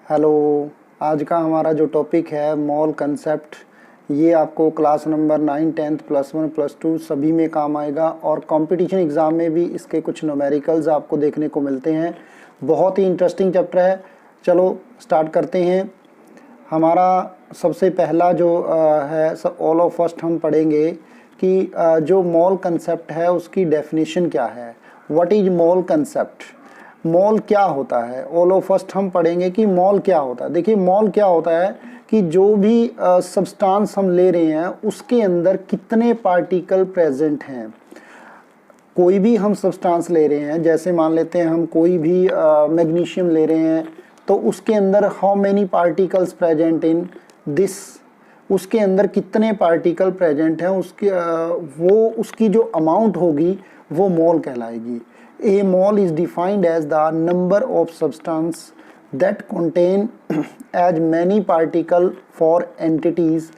Hello. आज का हमारा जो टॉपिक है मोल कंसेप्ट, ये आपको क्लास नंबर 9, 10th, +1, +2 सभी में काम आएगा और कंपटीशन एग्ज़ाम में भी इसके कुछ न्यूमेरिकल्स आपको देखने को मिलते हैं। बहुत ही इंटरेस्टिंग चैप्टर है। चलो स्टार्ट करते हैं। हमारा सबसे पहला जो है ऑल ऑफ फर्स्ट हम पढ़ेंगे कि जो मोल कंसेप्ट है उसकी डेफिनेशन क्या है। व्हाट इज मोल कंसेप्ट, मोल क्या होता है। ऑल ऑफ फर्स्ट हम पढ़ेंगे कि मोल क्या होता है। देखिए मोल क्या होता है कि जो भी सब्सटेंस हम ले रहे हैं उसके अंदर कितने पार्टिकल प्रेजेंट हैं। कोई भी हम सब्सटेंस ले रहे हैं, जैसे मान लेते हैं हम कोई भी मैग्नीशियम ले रहे हैं, तो उसके अंदर how many particles present in this, उसके अंदर कितने पार्टिकल प्रेजेंट हैं, उसके वो उसकी जो अमाउंट होगी वो मोल कहलाएगी। A mole is defined as the number of substance that contain as many particle for entities,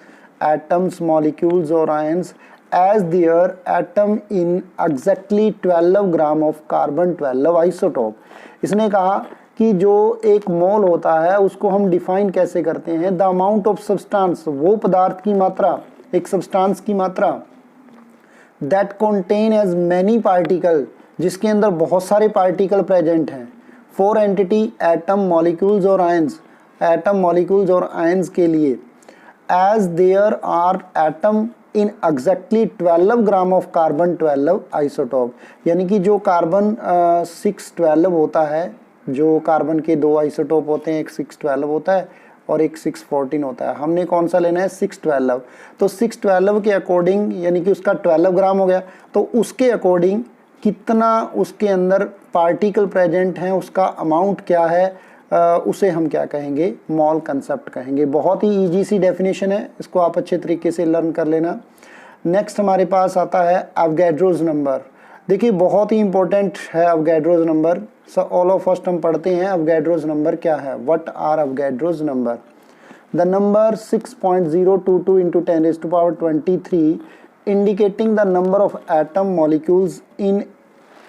atoms, molecules or ions as their atom in exactly 12 gram of carbon 12 isotope। इसने कहा कि जो एक मोल होता है उसको हम डिफाइन कैसे करते हैं। द अमाउंट ऑफ सब्सटेंस, वो पदार्थ की मात्रा, एक सब्सटेंस की मात्रा, that contain as many particle, जिसके अंदर बहुत सारे पार्टिकल प्रेजेंट हैं, फॉर एंटिटी, एटम, मॉलिक्यूल्स और आयंस, एटम, मॉलिक्यूल्स और आयंस के लिए, as there are atom in exactly 12 gram of carbon 12 isotope. यानी कि जो कार्बन 612 होता है, जो कार्बन के दो आइसोटोप होते हैं, एक 612 होता है और एक 614 होता है। हमने कौन सा लेना है, 612। तो 612 के अकॉर्डिंग यानी कि उसका 12 ग्राम हो गया, तो उसके अकॉर्डिंग कितना उसके अंदर पार्टिकल प्रेजेंट हैं, उसका अमाउंट क्या है, उसे हम क्या कहेंगे, मोल कंसेप्ट कहेंगे। बहुत ही इजी सी डेफिनेशन है, इसको आप अच्छे तरीके से लर्न कर लेना। नेक्स्ट हमारे पास आता है अवोगाड्रोस नंबर। देखिए बहुत ही इंपॉर्टेंट है Avogadro's number. All of first हम पढ़ते हैं अवोगाड्रोस नंबर क्या है। What are Avogadro's number. The number 6.022 × 10⁻23 indicating the number of atom molecules in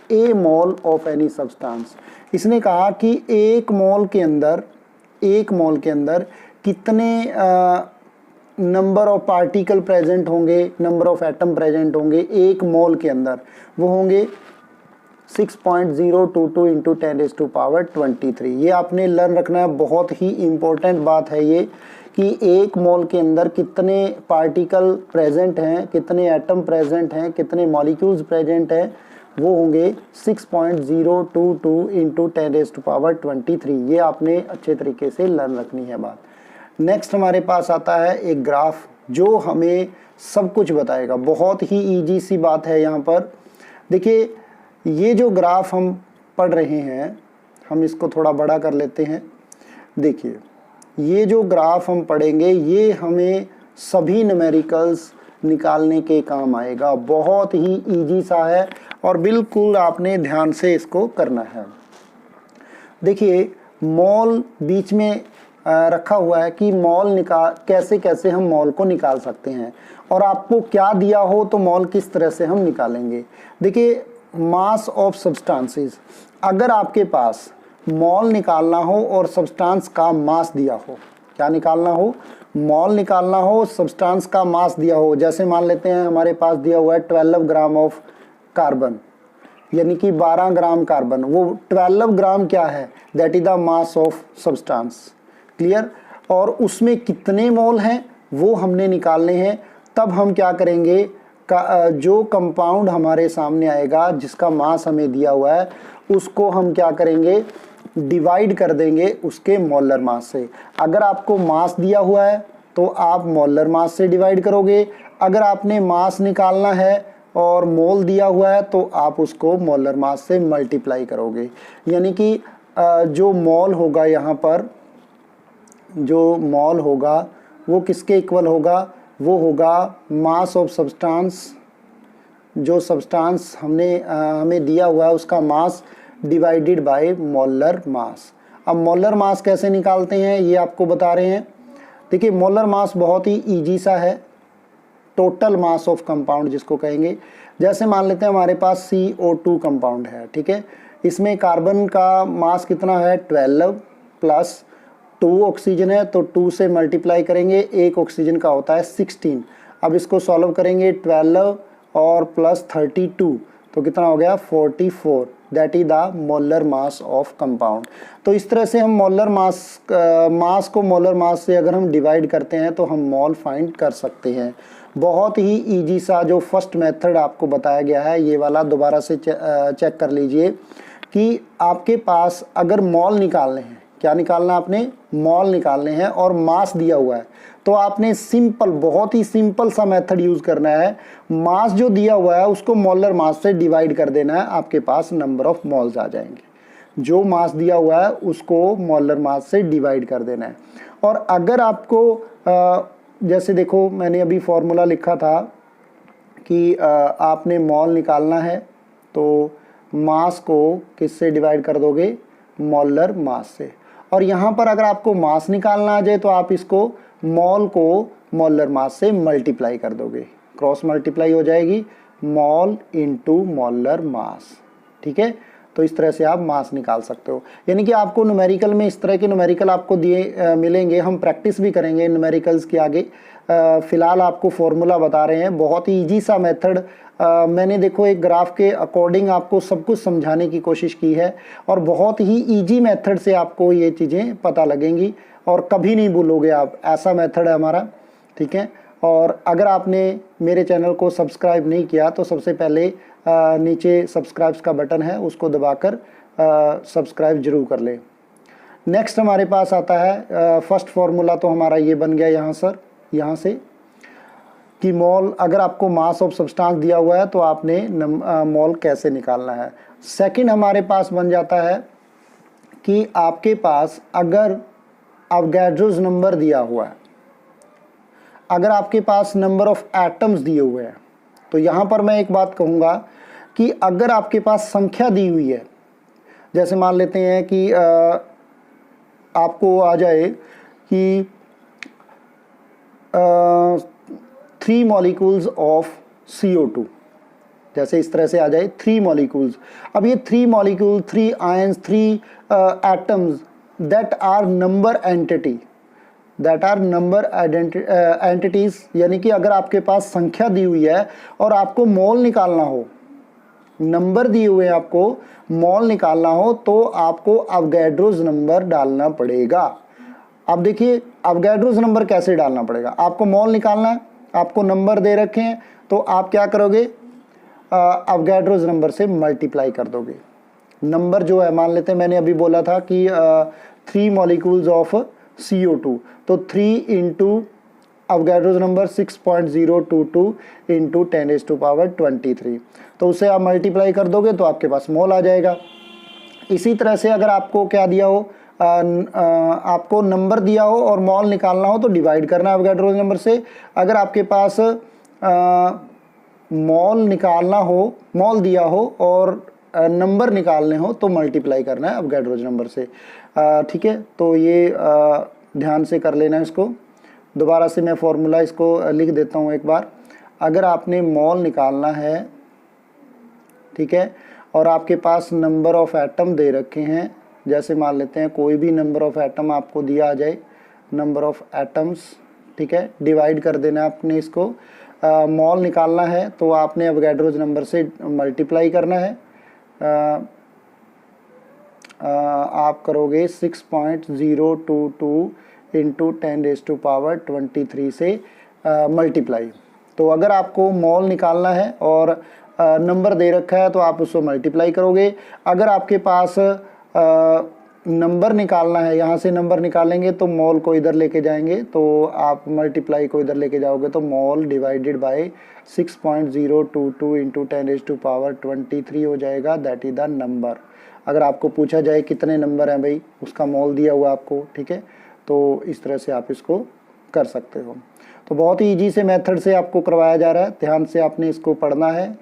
a mole of any substance। इसने कहा कि एक मोल के अंदर कितने नंबर ऑफ पार्टिकल प्रेजेंट होंगे, नंबर ऑफ एटम प्रेजेंट होंगे एक मोल के अंदर, वो होंगे 6.022 × 10⁻23। ये आपने लर्न रखना है, बहुत ही इम्पोर्टेंट बात है ये कि एक मोल के अंदर कितने पार्टिकल प्रेजेंट हैं, कितने एटम प्रेजेंट हैं, कितने मॉलिक्यूल्स प्रेजेंट हैं, वो होंगे 6.022 × 10⁻23। ये आपने अच्छे तरीके से लर्न रखनी है बात। नेक्स्ट हमारे पास आता है एक ग्राफ जो हमें सब कुछ बताएगा। बहुत ही ईजी सी बात है यहाँ पर। देखिए ये जो ग्राफ हम पढ़ रहे हैं, हम इसको थोड़ा बड़ा कर लेते हैं। देखिए ये जो ग्राफ हम पढ़ेंगे ये हमें सभी न्यूमेरिकल्स निकालने के काम आएगा। बहुत ही इजी सा है और बिल्कुल आपने ध्यान से इसको करना है। देखिए मोल बीच में रखा हुआ है कि मोल कैसे हम मोल को निकाल सकते हैं, और आपको क्या दिया हो तो मोल किस तरह से हम निकालेंगे। देखिए मास ऑफ सब्सटेंसेस, अगर आपके पास मोल निकालना हो और सब्सटेंस का मास दिया हो, क्या निकालना हो, मोल निकालना हो, सब्सटेंस का मास दिया हो। जैसे मान लेते हैं हमारे पास दिया हुआ है 12 ग्राम ऑफ कार्बन, यानी कि 12 ग्राम कार्बन, वो 12 ग्राम क्या है, that is the mass of substance. Clear. और उसमें कितने मोल हैं वो हमने निकालने हैं। तब हम क्या करेंगे, जो कंपाउंड हमारे सामने आएगा जिसका मास हमें दिया हुआ है उसको हम क्या करेंगे, डिवाइड कर देंगे उसके मोलर मास से। अगर आपको मास दिया हुआ है तो आप मोलर मास से डिवाइड करोगे, अगर आपने मास निकालना है और मोल दिया हुआ है तो आप उसको मोलर मास से मल्टीप्लाई करोगे। यानी कि जो मोल होगा यहाँ पर, जो मोल होगा वो किसके इक्वल होगा, वो होगा मास ऑफ सब्सटेंस, जो सब्सटेंस हमें दिया हुआ है उसका मास डिवाइडेड बाय मोलर मास। अब मोलर मास कैसे निकालते हैं ये आपको बता रहे हैं। देखिए मोलर मास बहुत ही इजी सा है, टोटल मास ऑफ कंपाउंड जिसको कहेंगे। जैसे मान लेते हैं हमारे पास CO2 कंपाउंड है, ठीक है। इसमें कार्बन का मास कितना है 12 प्लस 2 ऑक्सीजन है तो 2 से मल्टीप्लाई करेंगे, एक ऑक्सीजन का होता है 16। अब इसको सॉल्व करेंगे 12 और प्लस 32 तो कितना हो गया 44, that is the molar mass of compound. तो इस तरह से हम मोलर मास को मोलर मास से अगर हम डिवाइड करते हैं तो हम मोल फाइंड कर सकते हैं। बहुत ही इजी सा जो फर्स्ट मेथड आपको बताया गया है ये वाला दोबारा से चेक कर लीजिए कि आपके पास अगर मोल निकालने हैं, क्या निकालना आपने, मोल निकालने हैं और मास दिया हुआ है तो आपने सिंपल, बहुत ही सिंपल सा मेथड यूज करना है। मास जो दिया हुआ है उसको मोलर मास से डिवाइड कर देना है, आपके पास नंबर ऑफ मोल्स आ जाएंगे। जो मास दिया हुआ है उसको मोलर मास से डिवाइड कर देना है। और अगर आपको जैसे देखो मैंने अभी फॉर्मूला लिखा था कि आपने मोल निकालना है तो मास को किससे डिवाइड कर दोगे, मोलर मास से। और यहाँ पर अगर आपको मास निकालना आ जाए तो आप इसको मोल को मोलर मास से मल्टीप्लाई कर दोगे, क्रॉस मल्टीप्लाई हो जाएगी, मोल इनटू मोलर मास। ठीक है, तो इस तरह से आप मास निकाल सकते हो। यानी कि आपको न्यूमेरिकल में इस तरह के न्यूमेरिकल आपको दिए मिलेंगे, हम प्रैक्टिस भी करेंगे न्यूमेरिकल्स के आगे। फिलहाल आपको फॉर्मूला बता रहे हैं, बहुत ही ईजी सा मेथड। मैंने देखो एक ग्राफ के अकॉर्डिंग आपको सब कुछ समझाने की कोशिश की है और बहुत ही इजी मेथड से आपको ये चीज़ें पता लगेंगी और कभी नहीं भूलोगे आप, ऐसा मेथड है हमारा। ठीक है, और अगर आपने मेरे चैनल को सब्सक्राइब नहीं किया तो सबसे पहले नीचे सब्सक्राइब का बटन है उसको दबाकर सब्सक्राइब जरूर कर ले। नेक्स्ट हमारे पास आता है फर्स्ट फार्मूला, तो हमारा ये बन गया यहाँ से कि मोल, अगर आपको मास ऑफ सब्सटेंस दिया हुआ है तो आपने मोल कैसे निकालना है। सेकंड हमारे पास बन जाता है कि आपके पास अगर अवोगाड्रोस नंबर दिया हुआ है, अगर आपके पास नंबर ऑफ एटम्स दिए हुए हैं, तो यहाँ पर मैं एक बात कहूँगा कि अगर आपके पास संख्या दी हुई है, जैसे मान लेते हैं कि आपको आ जाए कि 3 मॉलिक्यूल्स ऑफ CO2, जैसे इस तरह से आ जाए 3 मॉलिक्यूल्स। अब ये 3 molecule, 3 ions, 3 atoms that are number entities, यानी कि अगर आपके पास संख्या दी हुई है और आपको मोल निकालना हो, नंबर दिए हुए हैं, आपको मोल निकालना हो तो आपको अवोगाड्रोस नंबर डालना पड़ेगा। अब देखिए अवोगाड्रोस नंबर कैसे डालना पड़ेगा, आपको मोल निकालना है, आपको नंबर दे रखे हैं तो आप क्या करोगे, अवोगाड्रोस नंबर से मल्टीप्लाई कर दोगे। नंबर जो है, मान लेते हैं मैंने अभी बोला था कि 3 मॉलिक्यूल्स ऑफ CO2, तो 3 इंटू अवोगाड्रोस नंबर 6.022 इंटू 10⁻23, तो उसे आप मल्टीप्लाई कर दोगे तो आपके पास मोल आ जाएगा। इसी तरह से अगर आपको क्या दिया हो, आपको नंबर दिया हो और मोल निकालना हो तो डिवाइड करना है अवोगाड्रोस नंबर से। अगर आपके पास मोल निकालना हो, मोल दिया हो और नंबर निकालने हो तो मल्टीप्लाई करना है अवोगाड्रोस नंबर से। ठीक है, तो ये ध्यान से कर लेना इसको। दोबारा से मैं फॉर्मूला इसको लिख देता हूँ एक बार। अगर आपने मोल निकालना है, ठीक है, और आपके पास नंबर ऑफ एटम दे रखे हैं, जैसे मान लेते हैं कोई भी नंबर ऑफ एटम आपको दिया आ जाए, नंबर ऑफ एटम्स, ठीक है, डिवाइड कर देना आपने इसको। मोल निकालना है तो आपने अवोगाड्रोस नंबर से मल्टीप्लाई करना है। आप करोगे 6.022 इंटू 10⁻23 से मल्टीप्लाई। तो अगर आपको मोल निकालना है और नंबर दे रखा है तो आप उसको मल्टीप्लाई करोगे। अगर आपके पास नंबर निकालना है, यहाँ से नंबर निकालेंगे तो मोल को इधर लेके जाएंगे, तो आप मल्टीप्लाई को इधर लेके जाओगे तो मोल डिवाइडेड बाय 6.022 इंटू 10⁻23 हो जाएगा, दैट इज द नंबर। अगर आपको पूछा जाए कितने नंबर हैं भाई, उसका मोल दिया हुआ आपको, ठीक है, तो इस तरह से आप इसको कर सकते हो। तो बहुत ही ईजी से मेथड से आपको करवाया जा रहा है, ध्यान से आपने इसको पढ़ना है।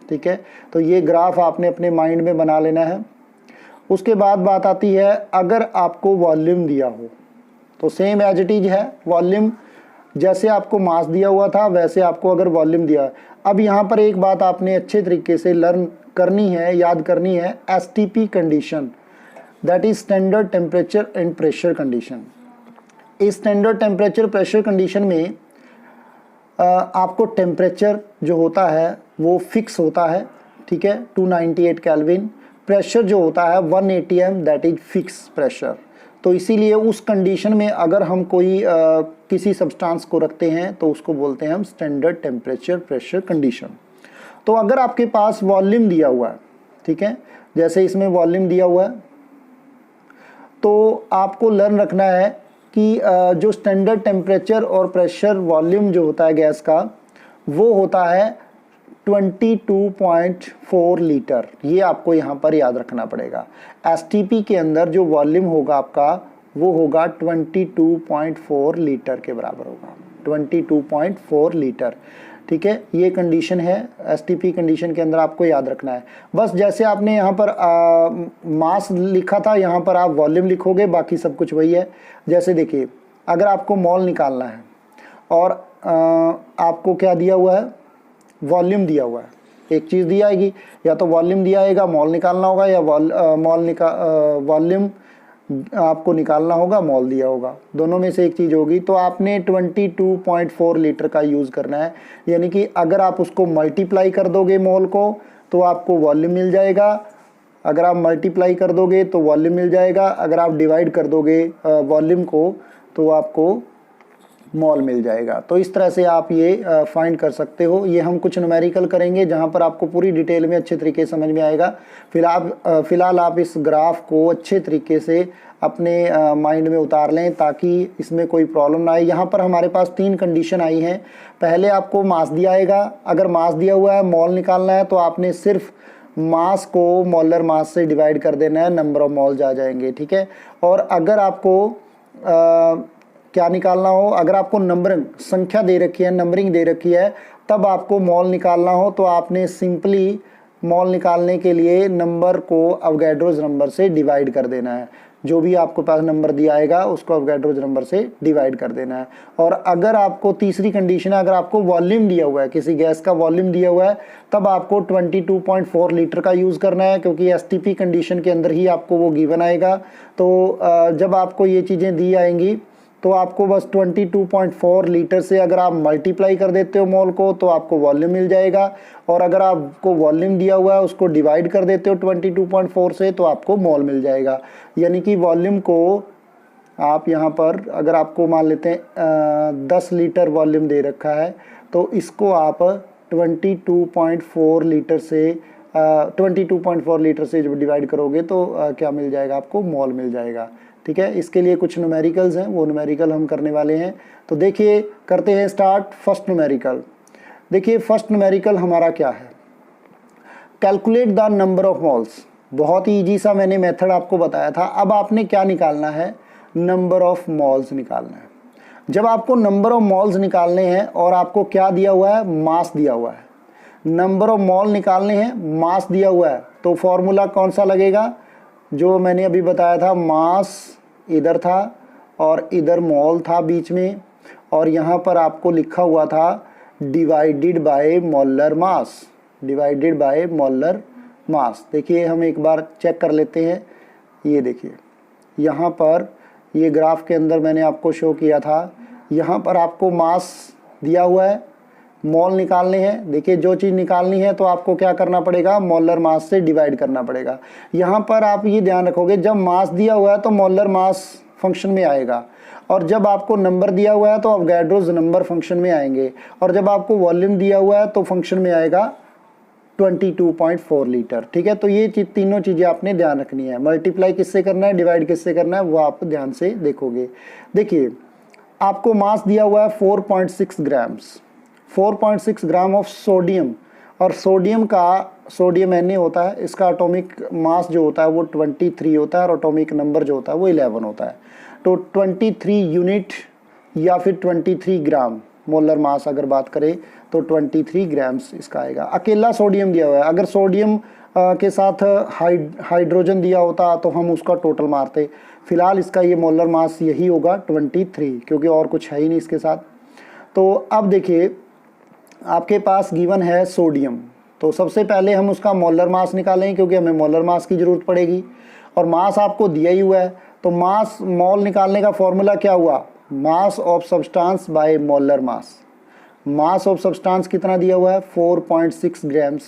ठीक है, तो ये ग्राफ आपने अपने माइंड में बना लेना है। उसके बाद बात आती है, अगर आपको वॉल्यूम दिया हो तो सेम एज इट इज है वॉल्यूम, जैसे आपको मास दिया हुआ था वैसे आपको अगर वॉल्यूम दिया। अब यहाँ पर एक बात आपने अच्छे तरीके से लर्न करनी है, याद करनी है, STP condition, that is standard temperature and pressure condition. इस स्टैंडर्ड टेम्परेचर प्रेशर कंडीशन में आपको टेम्परेचर जो होता है वो फिक्स होता है, ठीक है, 298 केल्विन। प्रेशर जो होता है 1 atm, that is fix pressure. तो इसीलिए उस कंडीशन में अगर हम कोई किसी सब्सटेंस को रखते हैं तो उसको बोलते हैं हम स्टैंडर्ड टेम्परेचर प्रेशर कंडीशन। तो अगर आपके पास वॉल्यूम दिया हुआ है, ठीक है, जैसे इसमें वॉल्यूम दिया हुआ है, तो आपको लर्न रखना है कि जो स्टैंडर्ड टेम्परेचर और प्रेशर वॉल्यूम जो होता है गैस का वो होता है 22.4 लीटर। ये आपको यहाँ पर याद रखना पड़ेगा। एसटीपी के अंदर जो वॉल्यूम होगा आपका वो होगा 22.4 लीटर के बराबर होगा, 22.4 लीटर, ठीक है। ये कंडीशन है एसटीपी कंडीशन के अंदर, आपको याद रखना है। बस जैसे आपने यहाँ पर मास लिखा था, यहाँ पर आप वॉल्यूम लिखोगे, बाकी सब कुछ वही है। जैसे देखिए, अगर आपको मोल निकालना है और आपको क्या दिया हुआ है, वॉल्यूम दिया हुआ है, एक चीज़ दी आएगी, या तो वॉल्यूम दिया आएगा, मोल निकालना होगा, या वॉल्यूम आपको निकालना होगा, मोल दिया होगा, दोनों में से एक चीज़ होगी। तो आपने 22.4 लीटर का यूज़ करना है, यानी कि अगर आप उसको मल्टीप्लाई कर दोगे मोल को तो आपको वॉल्यूम मिल जाएगा, अगर आप मल्टीप्लाई कर दोगे तो वॉल्यूम मिल जाएगा, अगर आप डिवाइड कर दोगे वॉल्यूम को तो आपको मोल मिल जाएगा। तो इस तरह से आप ये फाइंड कर सकते हो। ये हम कुछ न्यूमेरिकल करेंगे जहाँ पर आपको पूरी डिटेल में अच्छे तरीके से समझ में आएगा। फिलहाल आप इस ग्राफ को अच्छे तरीके से अपने माइंड में उतार लें ताकि इसमें कोई प्रॉब्लम ना आए। यहाँ पर हमारे पास 3 कंडीशन आई हैं। पहले आपको मास दिया आएगा, अगर मास दिया हुआ है, मोल निकालना है तो आपने सिर्फ मास को मोलर मास से डिवाइड कर देना है, नंबर ऑफ मोल्स आ जाएंगे, ठीक है। और अगर आपको क्या निकालना हो, अगर आपको नंबरिंग संख्या दे रखी है, नंबरिंग दे रखी है, तब आपको मोल निकालना हो तो आपने सिंपली मोल निकालने के लिए नंबर को अवोगाड्रोस नंबर से डिवाइड कर देना है। जो भी आपको पास नंबर दिया आएगा उसको अवोगाड्रोस नंबर से डिवाइड कर देना है। और अगर आपको तीसरी कंडीशन है, अगर आपको वॉल्यूम दिया हुआ है, किसी गैस का वॉल्यूम दिया हुआ है, तब आपको 22.4 लीटर का यूज़ करना है, क्योंकि एसटीपी कंडीशन के अंदर ही आपको वो गिवन आएगा। तो जब आपको ये चीज़ें दी आएंगी तो आपको बस 22.4 लीटर से अगर आप मल्टीप्लाई कर देते हो मोल को तो आपको वॉल्यूम मिल जाएगा, और अगर आपको वॉल्यूम दिया हुआ है उसको डिवाइड कर देते हो 22.4 से तो आपको मोल मिल जाएगा। यानी कि वॉल्यूम को आप यहाँ पर अगर आपको मान लेते हैं 10 लीटर वॉल्यूम दे रखा है तो इसको आप 22.4 लीटर से 22.4 लीटर से जब डिवाइड करोगे तो क्या मिल जाएगा, आपको मोल मिल जाएगा, ठीक है। इसके लिए कुछ न्यूमेरिकल्स हैं, वो न्यूमेरिकल हम करने वाले हैं। तो देखिए करते हैं स्टार्ट। फर्स्ट न्यूमेरिकल, देखिए फर्स्ट न्यूमेरिकल हमारा क्या है, calculate the number of moles. बहुत ही ईजी सा मैंने मेथड आपको बताया था। अब आपने क्या निकालना है, नंबर ऑफ मोल्स निकालना है। जब आपको नंबर ऑफ मोल्स निकालने हैं और आपको क्या दिया हुआ है, मास दिया हुआ है, नंबर ऑफ मोल निकालने हैं, मास दिया हुआ है, तो फॉर्मूला कौन सा लगेगा, जो मैंने अभी बताया था, मास इधर था और इधर मोल था बीच में, और यहाँ पर आपको लिखा हुआ था divided by molar mass, divided by molar मास। देखिए हम एक बार चेक कर लेते हैं। ये देखिए यहाँ पर ये ग्राफ के अंदर मैंने आपको शो किया था, यहाँ पर आपको मास दिया हुआ है, मोल निकालने हैं। देखिए जो चीज़ निकालनी है तो आपको क्या करना पड़ेगा, मोलर मास से डिवाइड करना पड़ेगा। यहाँ पर आप ये ध्यान रखोगे जब मास दिया हुआ है तो मोलर मास फंक्शन में आएगा, और जब आपको नंबर दिया हुआ है तो अवोगाड्रोस नंबर फंक्शन में आएंगे, और जब आपको वॉल्यूम दिया हुआ है तो फंक्शन में आएगा 22.4 लीटर, ठीक है। तो ये तीनों चीज़ें आपने ध्यान रखनी है। मल्टीप्लाई किससे करना है, डिवाइड किससे करना है, वो आप ध्यान से देखोगे। देखिए आपको मास दिया हुआ है 4.6 ग्राम्स, 4.6 ग्राम ऑफ सोडियम, और सोडियम Na होता है, इसका एटॉमिक मास जो होता है वो 23 होता है, और एटॉमिक नंबर जो होता है वो 11 होता है। तो 23 यूनिट या फिर 23 ग्राम मोलर मास अगर बात करें तो 23 ग्राम्स इसका आएगा। अकेला सोडियम दिया हुआ है, अगर सोडियम के साथ हाइड्रोजन दिया होता तो हम उसका टोटल मारते। फिलहाल इसका ये मोलर मास यही होगा 23, क्योंकि और कुछ है ही नहीं इसके साथ। तो अब देखिए आपके पास गिवन है सोडियम, तो सबसे पहले हम उसका मोलर मास निकालें क्योंकि हमें मोलर मास की ज़रूरत पड़ेगी, और मास आपको दिया ही हुआ है तो मास मोल निकालने का फॉर्मूला क्या हुआ, mass of substance by molar mass. Mass of substance कितना दिया हुआ है 4.6 ग्राम्स,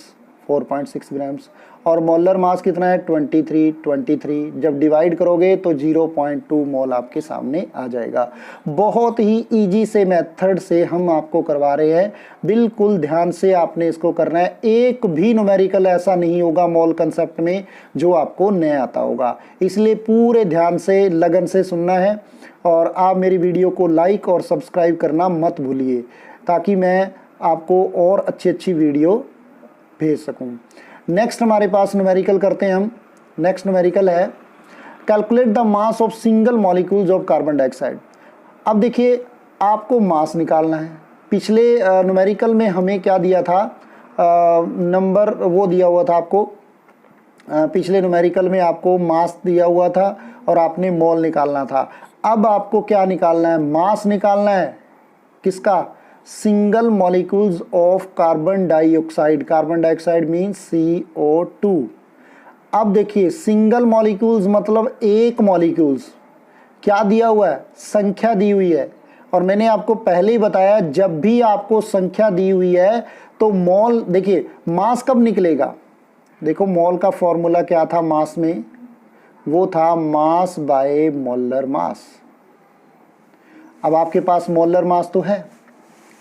4.6 ग्राम्स, और मोलर मास कितना है 23। जब डिवाइड करोगे तो 0.2 मोल आपके सामने आ जाएगा। बहुत ही इजी से मेथड से हम आपको करवा रहे हैं, बिल्कुल ध्यान से आपने इसको करना है। एक भी न्यूमेरिकल ऐसा नहीं होगा मोल कंसेप्ट में जो आपको नहीं आता होगा, इसलिए पूरे ध्यान से लगन से सुनना है। और आप मेरी वीडियो को लाइक और सब्सक्राइब करना मत भूलिए, ताकि मैं आपको और अच्छी वीडियो भेज सकूं। नेक्स्ट हमारे पास न्यूमेरिकल करते हैं हम। नेक्स्ट न्यूमेरिकल है calculate the mass of single molecules of carbon dioxide. अब देखिए आपको मास निकालना है। पिछले न्यूमेरिकल में हमें क्या दिया था, नंबर वो दिया हुआ था आपको, पिछले न्यूमेरिकल में आपको मास दिया हुआ था और आपने मोल निकालना था। अब आपको क्या निकालना है, मास निकालना है किसका, single molecules of carbon dioxide. Carbon dioxide means CO2। अब देखिए सिंगल मॉलिक्यूल्स मतलब एक मॉलिक्यूल्स, क्या दिया हुआ है, संख्या दी हुई है। और मैंने आपको पहले ही बताया जब भी आपको संख्या दी हुई है तो मोल, देखिए मास कब निकलेगा, देखो मोल का फॉर्मूला क्या था मास में, वो था मास बाय मोलर मास। अब आपके पास मोलर मास तो है,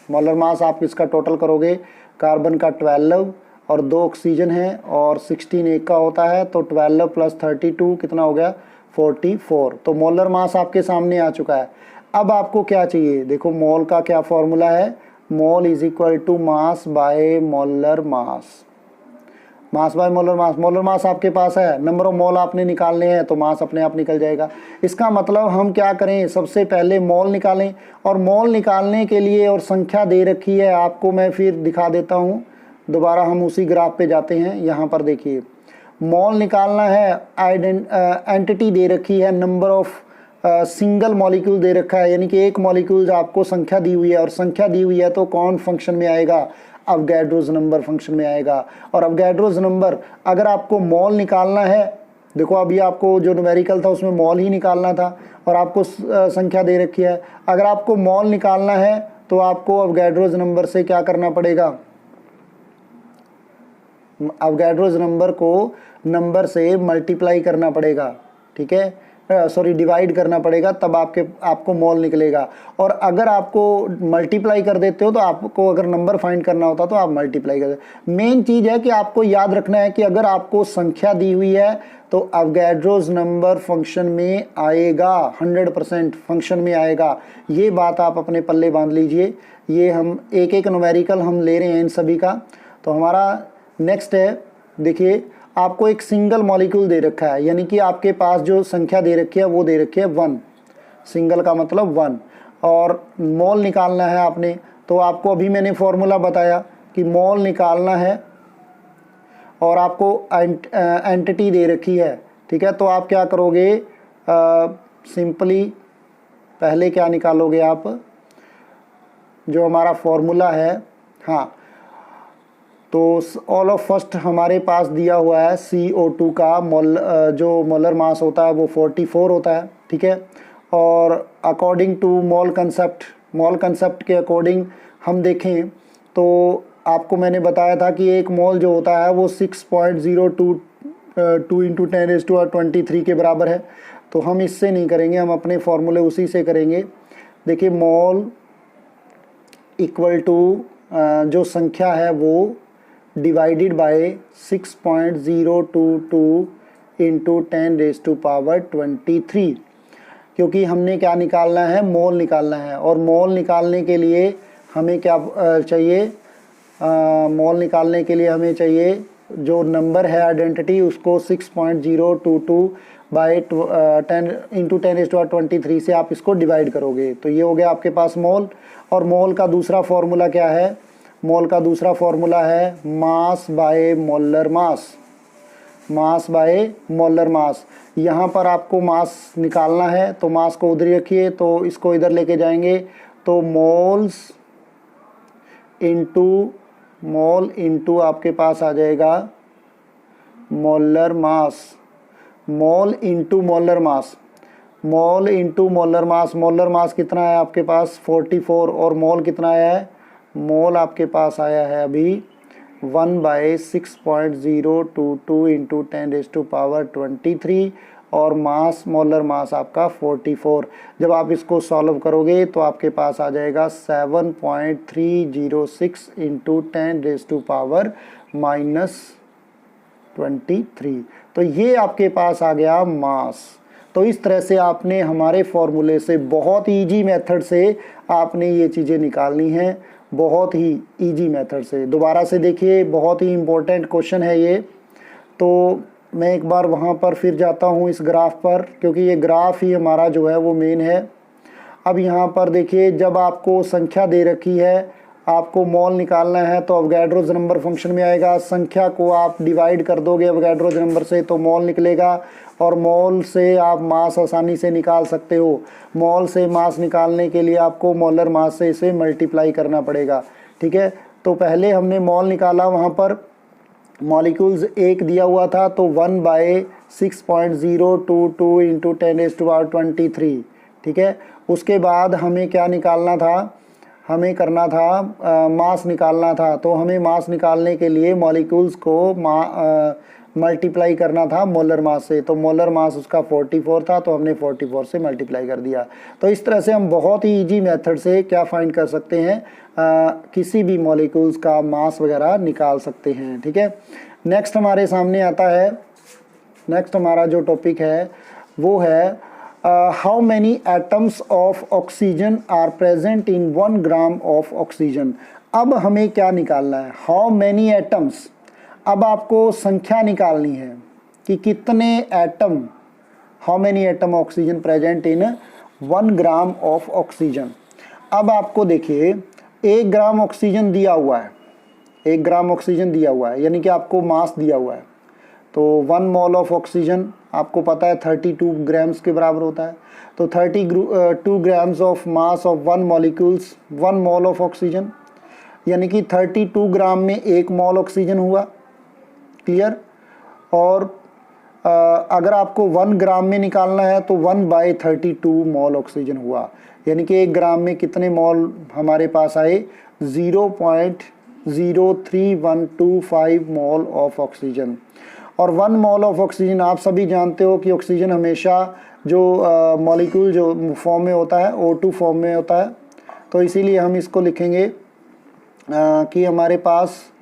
मोलर मास आप इसका टोटल करोगे, कार्बन का 12 और 2 ऑक्सीजन है और 16 एक का होता है, तो 12 + 32 कितना हो गया 44। तो मोलर मास आपके सामने आ चुका है। अब आपको क्या चाहिए, देखो मोल का क्या फॉर्मूला है, mole is equal to mass by molar mass. Mass by molar mass, molar mass आपके पास है, नंबर ऑफ मोल आपने निकालने हैं तो मास अपने आप निकल जाएगा। इसका मतलब हम क्या करें, सबसे पहले मोल निकालें। और मोल निकालने के लिए और संख्या दे रखी है आपको, मैं फिर दिखा देता हूँ, दोबारा हम उसी ग्राफ पे जाते हैं। यहाँ पर देखिए मोल निकालना है, एंटिटी दे रखी है, नंबर ऑफ सिंगल मॉलिक्यूल दे रखा है, यानी कि एक मॉलिक्यूल आपको संख्या दी हुई है, और संख्या दी हुई है तो कौन फंक्शन में आएगा, अवोगाड्रोस नंबर फंक्शन में आएगा। और अवोगाड्रोस नंबर अगर आपको मोल निकालना है, देखो अभी आपको जो न्यूमेरिकल था उसमें मोल ही निकालना था और आपको संख्या दे रखी है। अगर आपको मोल निकालना है तो आपको अवोगाड्रोस नंबर से क्या करना पड़ेगा, अवोगाड्रोस नंबर को नंबर से मल्टीप्लाई करना पड़ेगा, ठीक है, सॉरी डिवाइड करना पड़ेगा, तब आपको मोल निकलेगा। और अगर आपको मल्टीप्लाई कर देते हो तो आपको अगर नंबर फाइंड करना होता तो आप मल्टीप्लाई कर देते। मेन चीज़ है कि आपको याद रखना है कि अगर आपको संख्या दी हुई है तो अवोगाड्रोस नंबर फंक्शन में आएगा, 100% फंक्शन में आएगा। ये बात आप अपने पल्ले बांध लीजिए। ये हम एक एक न्यूमेरिकल हम ले रहे हैं इन सभी का। तो हमारा नेक्स्ट है, देखिए आपको एक सिंगल मॉलिक्यूल दे रखा है, यानी कि आपके पास जो संख्या दे रखी है वो दे रखी है 1, सिंगल का मतलब 1, और मोल निकालना है आपने। तो आपको अभी मैंने फॉर्मूला बताया कि मोल निकालना है और आपको एंटिटी दे रखी है, ठीक है। तो आप क्या करोगे, सिंपली पहले क्या निकालोगे आप, जो हमारा फॉर्मूला है, हाँ, तो ऑल ऑफ फर्स्ट हमारे पास दिया हुआ है CO2 का जो मोलर मास होता है वो 44 होता है, ठीक है। और अकॉर्डिंग टू मोल कंसेप्ट के अकॉर्डिंग हम देखें तो आपको मैंने बताया था कि एक मोल जो होता है वो 6.022 × 10⁻23 के बराबर है। तो हम इससे नहीं करेंगे, हम अपने फॉर्मूले उसी से करेंगे। देखिए मोल इक्वल टू जो संख्या है वो डिवाइडेड बाय 6.022 × 10⁻23, क्योंकि हमने क्या निकालना है, मोल निकालना है। और मोल निकालने के लिए हमें क्या चाहिए, मोल निकालने के लिए हमें चाहिए जो नंबर है आइडेंटिटी, उसको 6.022 बाय 10 × 10⁻23 से आप इसको डिवाइड करोगे तो ये हो गया आपके पास मोल। और मोल का दूसरा फॉर्मूला क्या है, मोल का दूसरा फॉर्मूला है मास by molar mass, mass by molar मास। यहाँ पर आपको मास निकालना है तो मास को उधर रखिए, तो इसको इधर लेके जाएंगे तो मोल इंटू आपके पास आ जाएगा molar mass, mole into molar mass. Mole into molar mass कितना है आपके पास 44 और मोल कितना आया है, मोल आपके पास आया है अभी 1/6.022 इंटू 10⁻23 और मास मोलर मास आपका 44। जब आप इसको सॉल्व करोगे तो आपके पास आ जाएगा 7.306 इंटू 10⁻⁻23। तो ये आपके पास आ गया मास। तो इस तरह से आपने हमारे फॉर्मूले से बहुत इजी मेथड से आपने ये चीज़ें निकालनी हैं, बहुत ही इजी मेथड से। दोबारा से देखिए, बहुत ही इम्पोर्टेंट क्वेश्चन है ये। तो मैं एक बार वहाँ पर फिर जाता हूँ इस ग्राफ पर, क्योंकि ये ग्राफ ही हमारा जो है वो मेन है। अब यहाँ पर देखिए, जब आपको संख्या दे रखी है, आपको मोल निकालना है, तो अवोगाड्रोस नंबर फंक्शन में आएगा। संख्या को आप डिवाइड कर दोगे अवोगाड्रोस नंबर से तो मोल निकलेगा, और मोल से आप मास आसानी से निकाल सकते हो। मोल से मास निकालने के लिए आपको मोलर मास से इसे मल्टीप्लाई करना पड़ेगा, ठीक है। तो पहले हमने मोल निकाला, वहाँ पर मॉलिक्यूल्स एक दिया हुआ था, तो 1/6.022 इंटू 10⁻23, ठीक है। उसके बाद हमें क्या निकालना था, हमें करना था मास निकालना था। तो हमें मास निकालने के लिए मॉलिक्यूल्स को मल्टीप्लाई करना था मोलर मास से। तो मोलर मास उसका 44 था, तो हमने 44 से मल्टीप्लाई कर दिया। तो इस तरह से हम बहुत ही इजी मेथड से क्या फाइंड कर सकते हैं, किसी भी मॉलिक्यूल्स का मास वगैरह निकाल सकते हैं, ठीक है। नेक्स्ट हमारे सामने आता है, नेक्स्ट हमारा जो टॉपिक है वो है how many atoms of oxygen are present in 1 gram of oxygen. अब हमें क्या निकालना है, हाउ मैनी एटम्स। अब आपको संख्या निकालनी है कि कितने atom, how many atom oxygen present in 1 gram of oxygen. अब आपको देखिए 1 ग्राम ऑक्सीजन दिया हुआ है, 1 ग्राम ऑक्सीजन दिया हुआ है, यानी कि आपको मास दिया हुआ है। तो 1 मोल ऑफ ऑक्सीजन आपको पता है 32 ग्राम्स के बराबर होता है। तो 32 grams of mass of 1 molecules 1 mole of oxygen, यानी कि 32 ग्राम में 1 मोल ऑक्सीजन हुआ, क्लियर। और अगर आपको 1 ग्राम में निकालना है तो 1/32 मोल ऑक्सीजन हुआ, यानी कि 1 ग्राम में कितने मोल हमारे पास आए, 0.03125 मोल ऑफ ऑक्सीजन। और 1 मोल ऑफ ऑक्सीजन, आप सभी जानते हो कि ऑक्सीजन हमेशा जो मॉलिक्यूल जो फॉर्म में होता है O2 फॉर्म में होता है। तो इसीलिए हम इसको लिखेंगे कि हमारे पास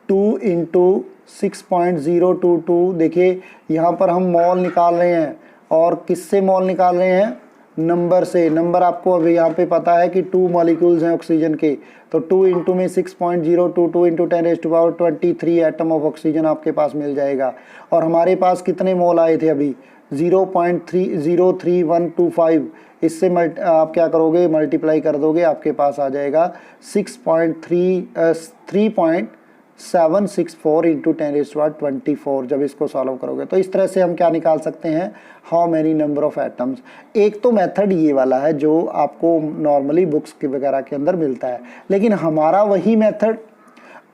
2 × 6.022। देखिए यहाँ पर हम मोल निकाल रहे हैं, और किससे मोल निकाल रहे हैं, नंबर से। नंबर आपको अभी यहाँ पे पता है कि 2 मॉलिक्यूल्स हैं ऑक्सीजन के, तो 2 इंटू में 6.022 इंटू 10⁻23 एटम ऑफ ऑक्सीजन आपके पास मिल जाएगा। और हमारे पास कितने मोल आए थे अभी, 0.03125। इससे आप क्या करोगे, मल्टीप्लाई कर दोगे, आपके पास आ जाएगा 3.764 इंटू 10⁻24 जब इसको सॉल्व करोगे। तो इस तरह से हम क्या निकाल सकते हैं, how many number of atoms. एक तो मेथड ये वाला है जो आपको नॉर्मली बुक्स के वगैरह के अंदर मिलता है, लेकिन हमारा वही मेथड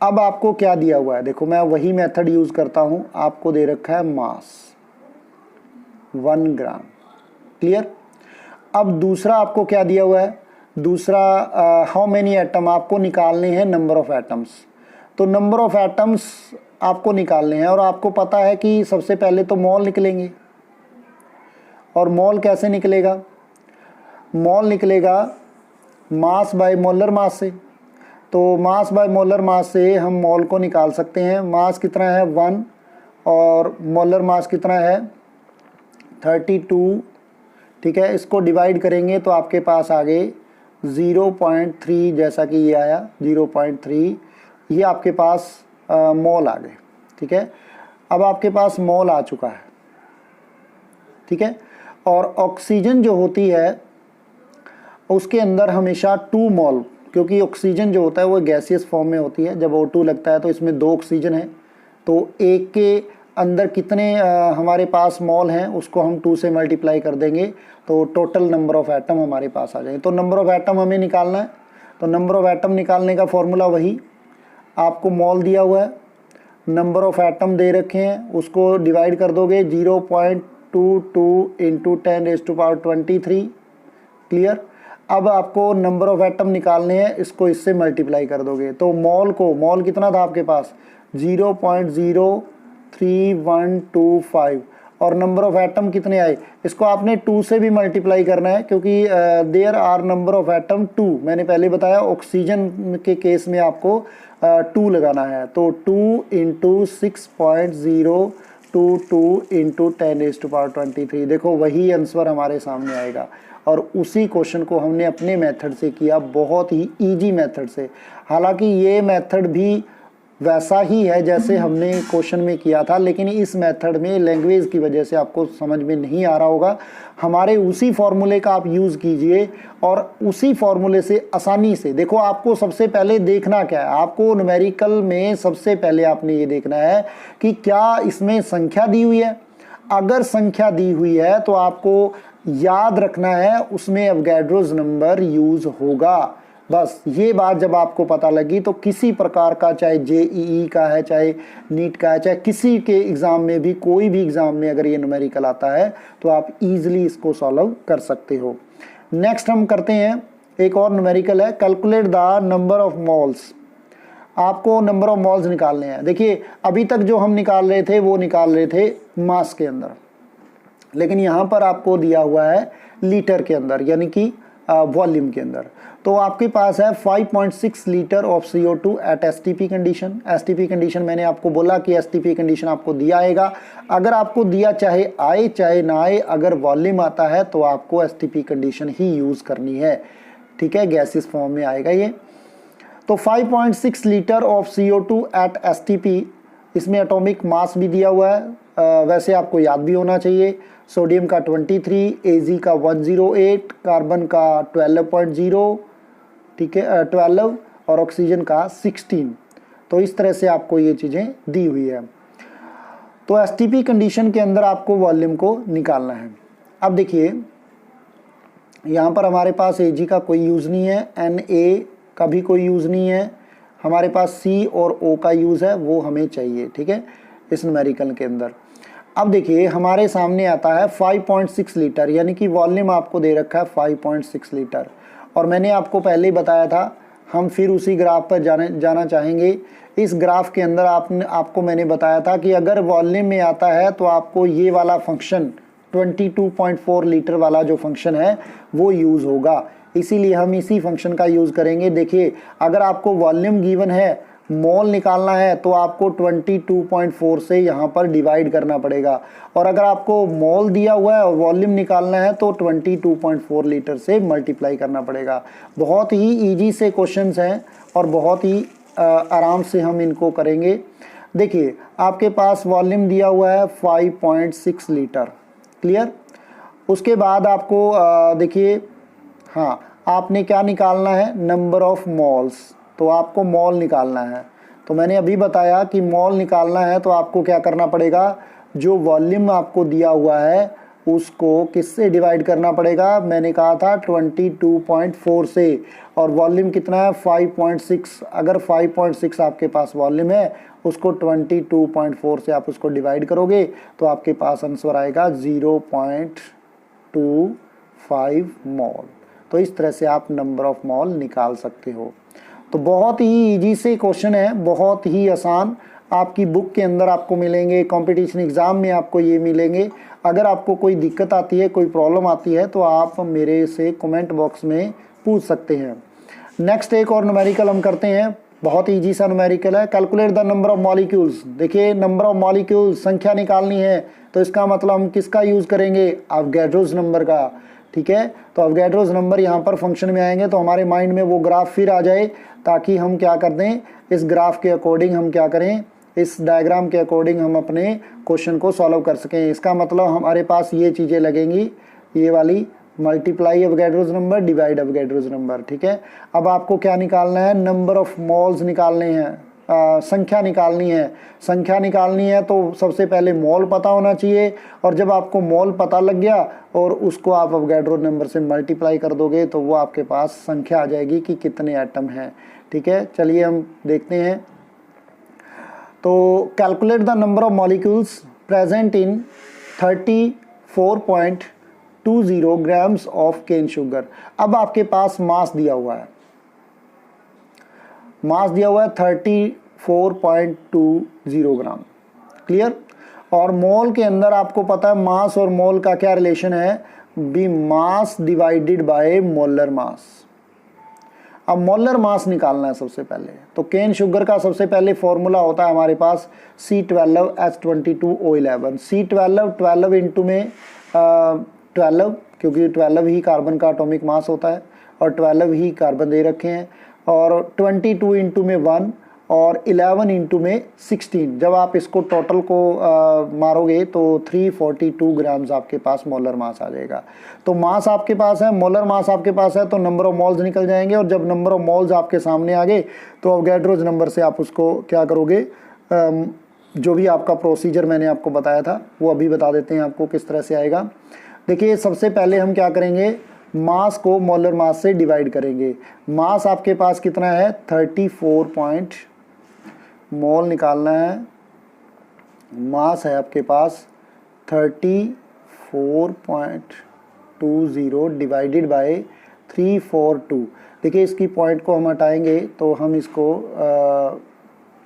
अब आपको क्या दिया हुआ है, देखो मैं वही मेथड यूज़ करता हूँ। आपको दे रखा है मास 1 ग्राम, क्लियर। अब दूसरा आपको क्या दिया हुआ है, दूसरा हाउ मैनी एटम आपको निकालने हैं, नंबर ऑफ एटम्स। तो नंबर ऑफ एटम्स आपको निकालने हैं, और आपको पता है कि सबसे पहले तो मोल निकलेंगे। और मोल कैसे निकलेगा, मोल निकलेगा मास बाय मोलर मास से। तो मास बाय मोलर मास से हम मोल को निकाल सकते हैं। मास कितना है 1, और मोलर मास कितना है 32, ठीक है। इसको डिवाइड करेंगे तो आपके पास आ गए 0.3, जैसा कि ये आया 0.3, ये आपके पास मोल आ गए, ठीक है। अब आपके पास मोल आ चुका है, ठीक है। और ऑक्सीजन जो होती है उसके अंदर हमेशा 2 मोल, क्योंकि ऑक्सीजन जो होता है वो गैसियस फॉर्म में होती है। जब O2 लगता है तो इसमें 2 ऑक्सीजन है, तो एक के अंदर कितने हमारे पास मोल हैं उसको हम 2 से मल्टीप्लाई कर देंगे, तो टोटल नंबर ऑफ एटम हमारे पास आ जाएंगे। तो नंबर ऑफ एटम हमें निकालना है, तो नंबर ऑफ एटम निकालने का फॉर्मूला वही, आपको मोल दिया हुआ है, नंबर ऑफ एटम दे रखे हैं, उसको डिवाइड कर दोगे 0.2 into 10⁻23। क्लियर। अब आपको नंबर ऑफ एटम निकालने हैं, इसको इससे मल्टीप्लाई कर दोगे तो मॉल कितना था आपके पास 0.03125 और नंबर ऑफ एटम कितने आए, इसको आपने 2 से भी मल्टीप्लाई करना है क्योंकि there are number of atom 2। मैंने पहले बताया ऑक्सीजन के केस में आपको 2 लगाना है, तो 2 into 6.022 into 10⁻23। देखो वही आंसर हमारे सामने आएगा और उसी क्वेश्चन को हमने अपने मेथड से किया, बहुत ही इजी मेथड से। हालांकि ये मेथड भी वैसा ही है जैसे हमने क्वेश्चन में किया था, लेकिन इस मेथड में लैंग्वेज की वजह से आपको समझ में नहीं आ रहा होगा। हमारे उसी फॉर्मूले का आप यूज़ कीजिए और उसी फॉर्मूले से आसानी से देखो। आपको सबसे पहले देखना क्या है, आपको न्यूमेरिकल में सबसे पहले आपने ये देखना है कि क्या इसमें संख्या दी हुई है। अगर संख्या दी हुई है तो आपको याद रखना है उसमें अवोगाड्रोस नंबर यूज़ होगा। बस ये बात जब आपको पता लगी तो किसी प्रकार का, चाहे जेईई का है, चाहे नीट का है, चाहे किसी के एग्ज़ाम में भी, कोई भी एग्ज़ाम में अगर ये न्यूमेरिकल आता है तो आप इजीली इसको सॉल्व कर सकते हो। नेक्स्ट हम करते हैं, एक और न्यूमेरिकल है, calculate the number of moles. आपको नंबर ऑफ मोल्स निकालने हैं। देखिए अभी तक जो हम निकाल रहे थे वो निकाल रहे थे मास के अंदर, लेकिन यहाँ पर आपको दिया हुआ है लीटर के अंदर, यानी कि वॉल्यूम के अंदर। तो आपके पास है 5.6 litre of CO2 at STP condition. STP condition मैंने आपको बोला कि STP कंडीशन आपको दिया आएगा। अगर आपको दिया चाहे आए चाहे ना आए, अगर वॉल्यूम आता है तो आपको STP कंडीशन ही यूज़ करनी है, ठीक है, गैसेस फॉर्म में आएगा ये। तो 5.6 litre of CO2 at STP, इसमें एटॉमिक मास भी दिया हुआ है, वैसे आपको याद भी होना चाहिए। सोडियम का 23, Ag का 108, कार्बन का 12.0, ठीक है 12, और ऑक्सीजन का 16। तो इस तरह से आपको ये चीज़ें दी हुई है। तो STP कंडीशन के अंदर आपको वॉल्यूम को निकालना है। अब देखिए यहाँ पर हमारे पास Ag का कोई यूज़ नहीं है, Na का भी कोई यूज़ नहीं है, हमारे पास C और O का यूज़ है, वो हमें चाहिए, ठीक है, इस न्यूमेरिकल के अंदर। अब देखिए हमारे सामने आता है 5.6 लीटर, यानी कि वॉल्यूम आपको दे रखा है 5.6 लीटर। और मैंने आपको पहले ही बताया था, हम फिर उसी ग्राफ पर जाना चाहेंगे। इस ग्राफ के अंदर आपको मैंने बताया था कि अगर वॉल्यूम में आता है तो आपको ये वाला फंक्शन 22.4 लीटर वाला जो फंक्शन है वो यूज़ होगा, इसीलिए हम इसी फंक्शन का यूज़ करेंगे। देखिए अगर आपको वॉल्यूम गिवन है, मोल निकालना है, तो आपको 22.4 से यहाँ पर डिवाइड करना पड़ेगा, और अगर आपको मोल दिया हुआ है और वॉल्यूम निकालना है तो 22.4 लीटर से मल्टीप्लाई करना पड़ेगा। बहुत ही इजी से क्वेश्चंस हैं और बहुत ही आराम से हम इनको करेंगे। देखिए आपके पास वॉल्यूम दिया हुआ है 5.6 लीटर, क्लियर। उसके बाद आपको देखिए, हाँ, आपने क्या निकालना है, नंबर ऑफ मोल्स, तो आपको मोल निकालना है। तो मैंने अभी बताया कि मोल निकालना है तो आपको क्या करना पड़ेगा, जो वॉल्यूम आपको दिया हुआ है उसको किससे डिवाइड करना पड़ेगा। मैंने कहा था 22.4 से, और वॉल्यूम कितना है 5.6। अगर 5.6 आपके पास वॉल्यूम है, उसको 22.4 से आप उसको डिवाइड करोगे तो आपके पास आंसर आएगा 0.25 मोल। तो इस तरह से आप नंबर ऑफ मोल निकाल सकते हो। तो बहुत ही इजी से क्वेश्चन है, बहुत ही आसान, आपकी बुक के अंदर आपको मिलेंगे, कंपटीशन एग्ज़ाम में आपको ये मिलेंगे। अगर आपको कोई दिक्कत आती है, कोई प्रॉब्लम आती है, तो आप मेरे से कमेंट बॉक्स में पूछ सकते हैं। नेक्स्ट एक और न्यूमेरिकल हम करते हैं, बहुत इजी सा न्यूमेरिकल है, calculate the number of molecules. देखिए नंबर ऑफ मॉलिक्यूल्स, संख्या निकालनी है, तो इसका मतलब हम किसका यूज़ करेंगे, अवोगाड्रोस नंबर का, ठीक है। तो अवोगाड्रोस नंबर यहाँ पर फंक्शन में आएंगे तो हमारे माइंड में वो ग्राफ फिर आ जाए, ताकि हम क्या कर दें, इस ग्राफ के अकॉर्डिंग हम क्या करें, इस डायग्राम के अकॉर्डिंग हम अपने क्वेश्चन को सॉल्व कर सकें। इसका मतलब हमारे पास ये चीज़ें लगेंगी, ये वाली, मल्टीप्लाई अवोगाड्रोस नंबर, डिवाइड अवोगाड्रोस नंबर, ठीक है। अब आपको क्या निकालना है, नंबर ऑफ मोल्स निकालने हैं, संख्या निकालनी है। संख्या निकालनी है तो सबसे पहले मोल पता होना चाहिए, और जब आपको मोल पता लग गया और उसको आप अवोगाड्रो नंबर से मल्टीप्लाई कर दोगे तो वो आपके पास संख्या आ जाएगी कि कितने एटम हैं, ठीक है। चलिए हम देखते हैं। तो calculate the number of molecules present in 34.20 grams of cane sugar. अब आपके पास मास दिया हुआ है, मास दिया हुआ है 34.20 ग्राम, क्लियर। और मोल के अंदर आपको पता है मास और मोल का क्या रिलेशन है, be mass divided by molar mass. अब मोलर मास निकालना है सबसे पहले, तो केन शुगर का सबसे पहले फॉर्मूला होता है हमारे पास C12H22O11। C12 12 इंटू में 12, क्योंकि 12 ही कार्बन का एटॉमिक मास होता है और 12 ही कार्बन दे रखे हैं, और 22 इंटू में 1 और 11 इंटू में 16। जब आप इसको टोटल को मारोगे तो 342 ग्राम्स आपके पास मोलर मास आ जाएगा। तो मास आपके पास है, मोलर मास आपके पास है, तो नंबर ऑफ मोल्स निकल जाएंगे। और जब नंबर ऑफ मोल्स आपके सामने आ गए तो अवोगाड्रोस नंबर से आप उसको क्या करोगे, जो भी आपका प्रोसीजर मैंने आपको बताया था वो अभी बता देते हैं आपको किस तरह से आएगा। देखिए सबसे पहले हम क्या करेंगे, मास को मोलर मास से डिवाइड करेंगे। मास आपके पास कितना है 34 मोल निकालना है, मास है आपके पास 34.20 डिवाइडेड बाय 342। देखिए इसकी पॉइंट को हम हटाएंगे तो हम इसको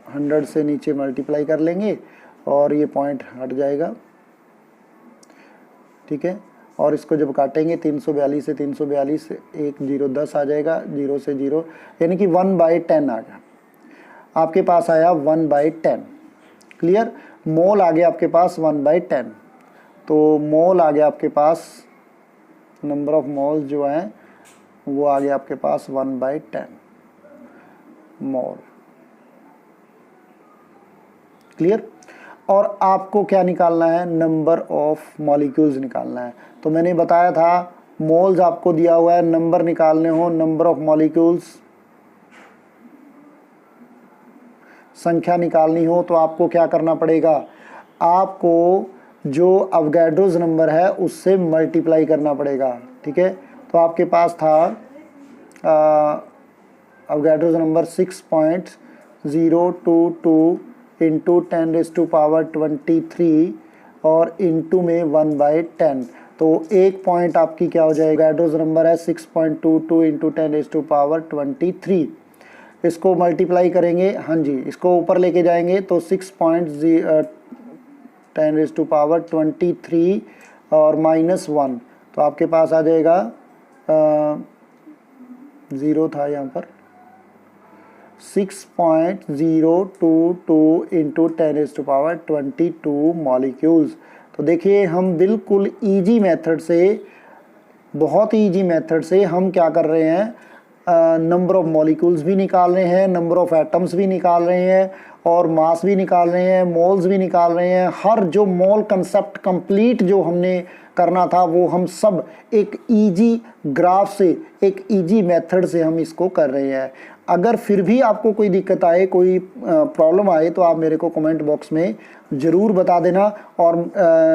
100 से नीचे मल्टीप्लाई कर लेंगे और ये पॉइंट हट जाएगा, ठीक है। और इसको जब काटेंगे 342 से 342 1 0 10 आ जाएगा, 0 से 0 यानी कि 1/10 आ गया आपके पास, आया 1/10, क्लियर। मोल आ गया आपके पास 1/10, तो मोल आ गया आपके पास, नंबर ऑफ मोल्स जो हैं वो आ गया आपके पास 1/10 मोल, क्लियर। और आपको क्या निकालना है, नंबर ऑफ मॉलिक्यूल्स निकालना है। तो मैंने बताया था मोल्स आपको दिया हुआ है, नंबर निकालने हो, नंबर ऑफ मॉलिक्यूल्स संख्या निकालनी हो तो आपको क्या करना पड़ेगा, आपको जो अवोगाड्रोस नंबर है उससे मल्टीप्लाई करना पड़ेगा, ठीक है। तो आपके पास था अवोगाड्रोस नंबर 6.022 इंटू 10⁻23 और इंटू में 1/10। तो एक पॉइंट आपकी क्या हो जाएगा, अवोगाड्रोस नंबर है 6.22 इंटू 10⁻23। इसको मल्टीप्लाई करेंगे, हाँ जी, इसको ऊपर लेके जाएंगे तो 6.10⁻23 और -1, तो आपके पास आ जाएगा 0 था यहाँ पर, 6.022 इंटू 10⁻22 मॉलिक्यूल्स। तो देखिए हम बिल्कुल ईजी मेथड से, बहुत ही ईजी मेथड से हम क्या कर रहे हैं, नंबर ऑफ मॉलिक्यूल्स भी निकाल रहे हैं, नंबर ऑफ एटम्स भी निकाल रहे हैं, और मास भी निकाल रहे हैं, मोल्स भी निकाल रहे हैं। हर जो मोल कंसेप्ट कंप्लीट जो हमने करना था वो हम सब एक इजी ग्राफ से, एक इजी मेथड से हम इसको कर रहे हैं। अगर फिर भी आपको कोई दिक्कत आए, कोई प्रॉब्लम आए तो आप मेरे को कमेंट बॉक्स में ज़रूर बता देना। और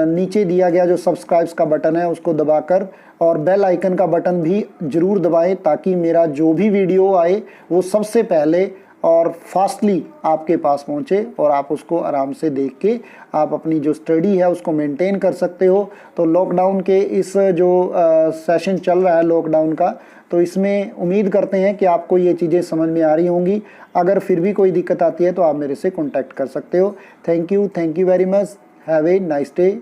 नीचे दिया गया जो सब्सक्राइब्स का बटन है उसको दबाकर और बेल आइकन का बटन भी ज़रूर दबाएं, ताकि मेरा जो भी वीडियो आए वो सबसे पहले और फास्टली आपके पास पहुंचे और आप उसको आराम से देख के आप अपनी जो स्टडी है उसको मेंटेन कर सकते हो। तो लॉकडाउन के इस जो सेशन चल रहा है लॉकडाउन का, तो इसमें उम्मीद करते हैं कि आपको ये चीज़ें समझ में आ रही होंगी। अगर फिर भी कोई दिक्कत आती है तो आप मेरे से कॉन्टैक्ट कर सकते हो। Thank you very much, have a nice day.